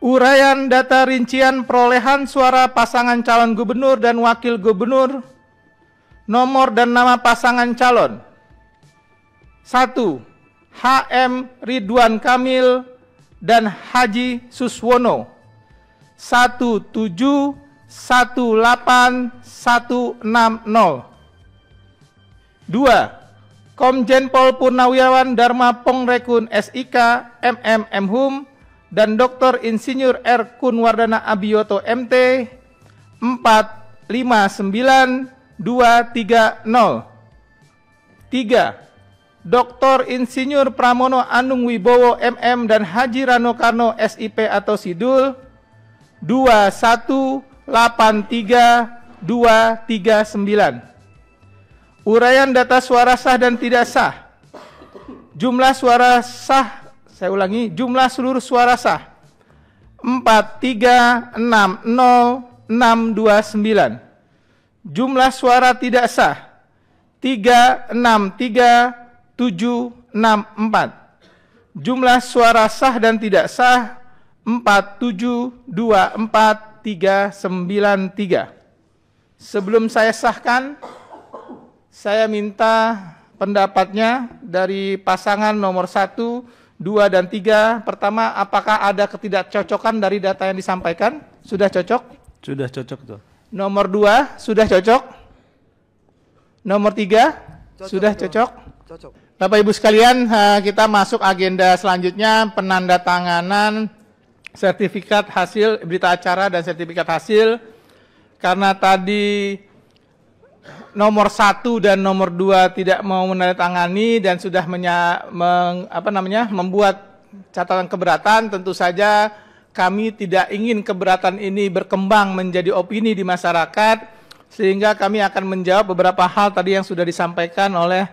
Uraian data rincian perolehan suara pasangan calon gubernur dan wakil gubernur, nomor dan nama pasangan calon. 1. HM Ridwan Kamil dan Haji Suswono. 1718160. 2. Komjen Pol Purnawirawan Dharma Pongrekun SIK MM Hum dan Dr. Insinyur R. Kunwardana Abiyoto MT 459230. 3. Dr. Insinyur Pramono Anung Wibowo MM dan Haji Rano Karno SIP atau Sidul 2183239. Uraian data suara sah dan tidak sah. Jumlah suara sah, saya ulangi, jumlah seluruh suara sah 4360629. Jumlah suara tidak sah 363764. Jumlah suara sah dan tidak sah 4724393. Sebelum saya sahkan, saya minta pendapatnya dari pasangan nomor 1, 2, dan 3. Pertama, apakah ada ketidakcocokan dari data yang disampaikan? Sudah cocok? Sudah cocok tuh. Nomor 2, sudah cocok? Nomor 3, sudah cocok? Cocok. Bapak Ibu sekalian, kita masuk agenda selanjutnya, penandatanganan sertifikat hasil berita acara dan sertifikat hasil. Karena tadi nomor 1 dan nomor 2 tidak mau menandatangani dan sudah membuat catatan keberatan, tentu saja kami tidak ingin keberatan ini berkembang menjadi opini di masyarakat, sehingga kami akan menjawab beberapa hal tadi yang sudah disampaikan oleh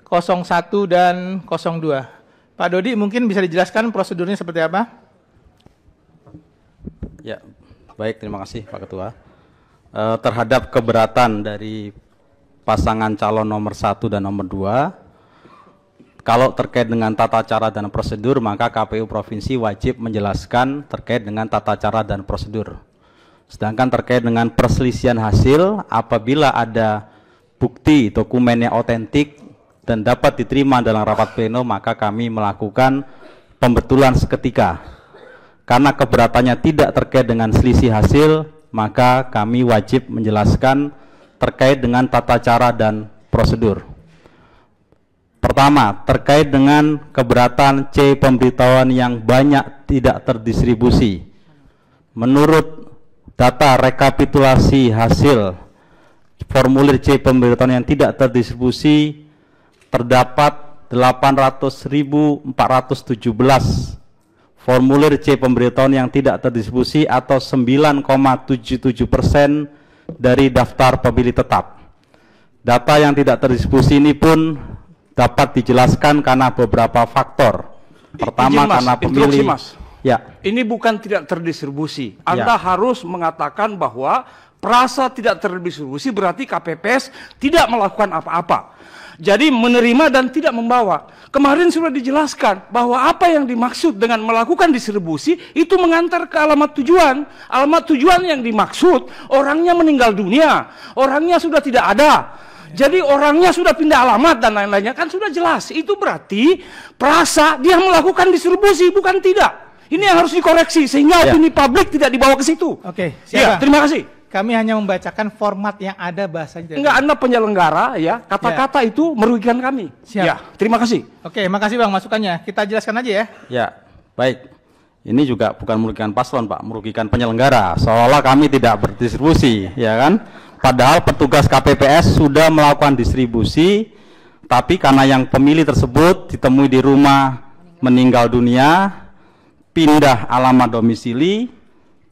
01 dan 02. Pak Dodi, mungkin bisa dijelaskan prosedurnya seperti apa? Ya, baik, terima kasih Pak Ketua. Terhadap keberatan dari pasangan calon nomor 1 dan nomor 2, kalau terkait dengan tata cara dan prosedur, maka KPU Provinsi wajib menjelaskan terkait dengan tata cara dan prosedur. Sedangkan terkait dengan perselisihan hasil, apabila ada bukti dokumennya otentik dan dapat diterima dalam rapat pleno, maka kami melakukan pembetulan seketika. Karena keberatannya tidak terkait dengan selisih hasil, maka kami wajib menjelaskan terkait dengan tata cara dan prosedur. Pertama, terkait dengan keberatan C pemberitahuan yang banyak tidak terdistribusi. Menurut data rekapitulasi hasil formulir C pemberitahuan yang tidak terdistribusi, terdapat 800.417 formulir C pemberitahuan yang tidak terdistribusi atau 9,77% dari daftar pemilih tetap. Data yang tidak terdistribusi ini pun dapat dijelaskan karena beberapa faktor. Pertama, Mas, karena pemilih. Mas. Ya. Ini bukan tidak terdistribusi. Anda harus mengatakan bahwa perasa tidak terdistribusi berarti KPPS tidak melakukan apa-apa. Jadi menerima dan tidak membawa. Kemarin sudah dijelaskan bahwa apa yang dimaksud dengan melakukan distribusi itu mengantar ke alamat tujuan. Alamat tujuan yang dimaksud orangnya meninggal dunia, orangnya sudah tidak ada. Jadi orangnya sudah pindah alamat dan lain-lainnya, kan sudah jelas. Itu berarti perasa dia melakukan distribusi, bukan tidak. Ini yang harus dikoreksi sehingga opini publik tidak dibawa ke situ. Oke, ya, terima kasih. Kami hanya membacakan format yang ada bahasanya. Enggak, Anda penyelenggara ya, kata-kata itu merugikan kami. Siap. Ya, terima kasih. Oke, makasih Bang masukannya. Kita jelaskan aja ya. Ya, baik. Ini juga bukan merugikan paslon, Pak, merugikan penyelenggara. Seolah kami tidak berdistribusi, ya kan? Padahal petugas KPPS sudah melakukan distribusi, tapi karena yang pemilih tersebut ditemui di rumah meninggal dunia, pindah alamat domisili,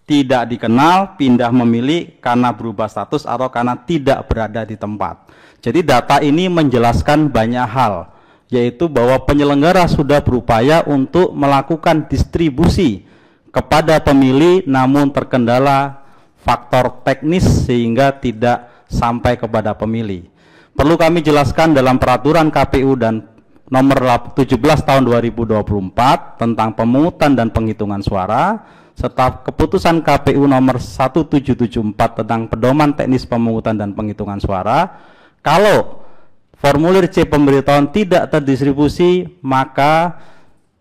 tidak dikenal, pindah memilih karena berubah status atau karena tidak berada di tempat. Jadi data ini menjelaskan banyak hal, yaitu bahwa penyelenggara sudah berupaya untuk melakukan distribusi kepada pemilih, namun terkendala faktor teknis sehingga tidak sampai kepada pemilih. Perlu kami jelaskan dalam peraturan KPU dan nomor 17 tahun 2024 tentang pemungutan dan penghitungan suara, serta keputusan KPU nomor 1774 tentang pedoman teknis pemungutan dan penghitungan suara. Kalau formulir C pemberitahuan tidak terdistribusi, maka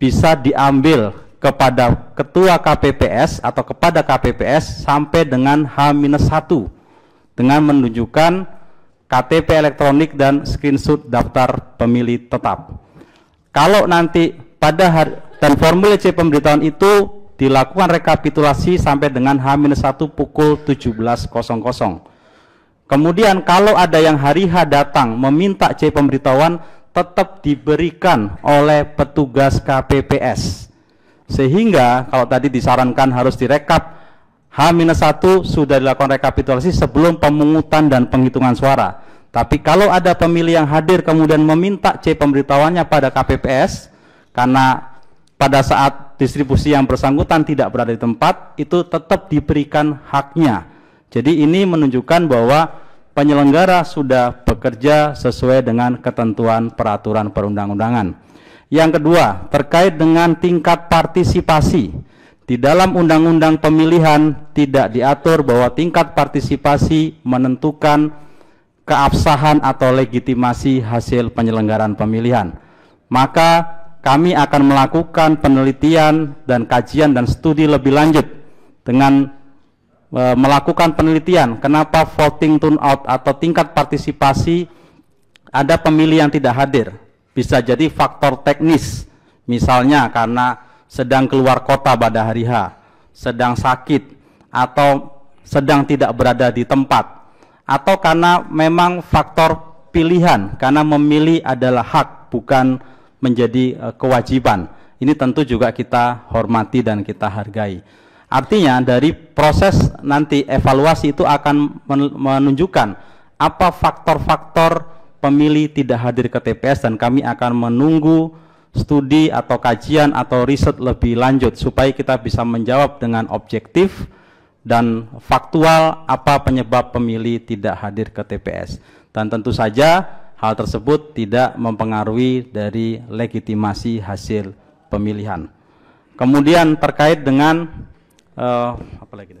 bisa diambil kepada ketua KPPS atau kepada KPPS sampai dengan H-1 dengan menunjukkan KTP elektronik dan screenshot daftar pemilih tetap. Kalau nanti pada hari dan formulir C pemberitahuan itu dilakukan rekapitulasi sampai dengan H-1 pukul 17.00. Kemudian kalau ada yang hari H datang meminta C pemberitahuan, tetap diberikan oleh petugas KPPS. Sehingga kalau tadi disarankan harus direkap, H-1 sudah dilakukan rekapitulasi sebelum pemungutan dan penghitungan suara. Tapi kalau ada pemilih yang hadir kemudian meminta C pemberitahuannya pada KPPS, karena pada saat distribusi yang bersangkutan tidak berada di tempat, itu tetap diberikan haknya. Jadi ini menunjukkan bahwa penyelenggara sudah bekerja sesuai dengan ketentuan peraturan perundang-undangan. Yang kedua, terkait dengan tingkat partisipasi. Di dalam undang-undang pemilihan tidak diatur bahwa tingkat partisipasi menentukan keabsahan atau legitimasi hasil penyelenggaraan pemilihan. Maka kami akan melakukan penelitian dan kajian dan studi lebih lanjut dengan melakukan penelitian kenapa voting turnout atau tingkat partisipasi ada pemilih yang tidak hadir. Bisa jadi faktor teknis, misalnya karena sedang keluar kota pada hari H, sedang sakit, atau sedang tidak berada di tempat, atau karena memang faktor pilihan, karena memilih adalah hak, bukan menjadi kewajiban. Ini tentu juga kita hormati dan kita hargai. Artinya dari proses nanti evaluasi itu akan menunjukkan apa faktor-faktor pemilih tidak hadir ke TPS, dan kami akan menunggu studi atau kajian atau riset lebih lanjut supaya kita bisa menjawab dengan objektif dan faktual apa penyebab pemilih tidak hadir ke TPS. Dan tentu saja hal tersebut tidak mempengaruhi dari legitimasi hasil pemilihan. Kemudian terkait dengan apa lagi?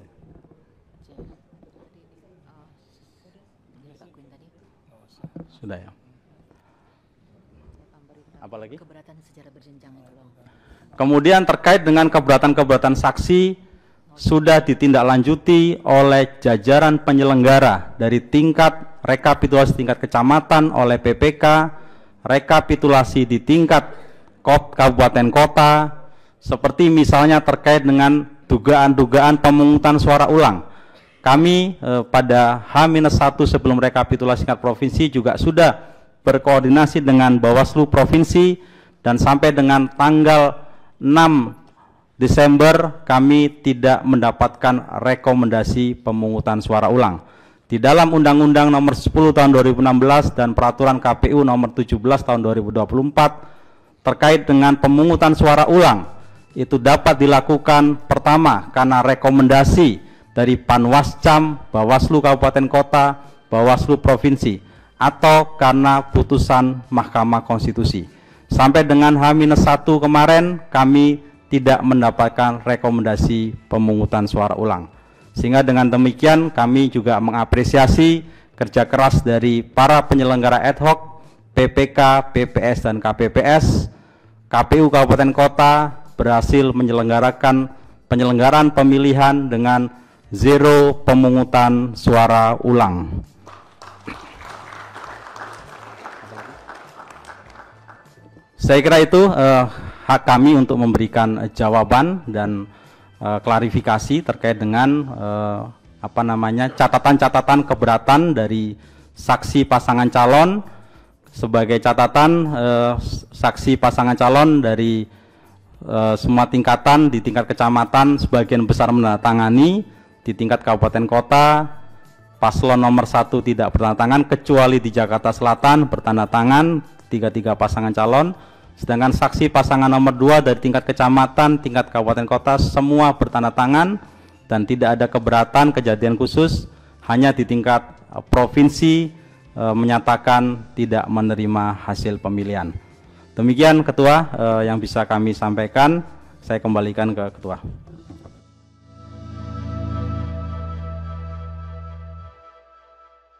Sudah ya. Apalagi? Keberatan secara berjenjang itu loh. Kemudian terkait dengan keberatan-keberatan saksi sudah ditindaklanjuti oleh jajaran penyelenggara dari tingkat rekapitulasi tingkat kecamatan oleh PPK, rekapitulasi di tingkat kabupaten kota, seperti misalnya terkait dengan dugaan-dugaan pemungutan suara ulang. Kami pada H-1 sebelum rekapitulasi tingkat provinsi juga sudah berkoordinasi dengan Bawaslu Provinsi, dan sampai dengan tanggal 6 Desember kami tidak mendapatkan rekomendasi pemungutan suara ulang. Di dalam Undang-Undang nomor 10 tahun 2016 dan Peraturan KPU nomor 17 tahun 2024 terkait dengan pemungutan suara ulang, itu dapat dilakukan pertama karena rekomendasi dari Panwascam, Bawaslu Kabupaten Kota, Bawaslu Provinsi, atau karena putusan Mahkamah Konstitusi. Sampai dengan H-1 kemarin kami tidak mendapatkan rekomendasi pemungutan suara ulang. Sehingga dengan demikian kami juga mengapresiasi kerja keras dari para penyelenggara ad hoc, PPK, PPS, dan KPPS. KPU Kabupaten Kota berhasil menyelenggarakan penyelenggaraan pemilihan dengan zero pemungutan suara ulang. Saya kira itu hak kami untuk memberikan jawaban dan klarifikasi terkait dengan catatan-catatan keberatan dari saksi pasangan calon. Sebagai catatan, saksi pasangan calon dari semua tingkatan, di tingkat kecamatan sebagian besar menandatangani, di tingkat kabupaten kota paslon nomor 1 tidak bertandatangan, kecuali di Jakarta Selatan bertandatangan 33 pasangan calon. Sedangkan saksi pasangan nomor 2 dari tingkat kecamatan, tingkat kabupaten kota semua bertanda tangan dan tidak ada keberatan. Kejadian khusus hanya di tingkat provinsi menyatakan tidak menerima hasil pemilihan. Demikian Ketua yang bisa kami sampaikan. Saya kembalikan ke Ketua.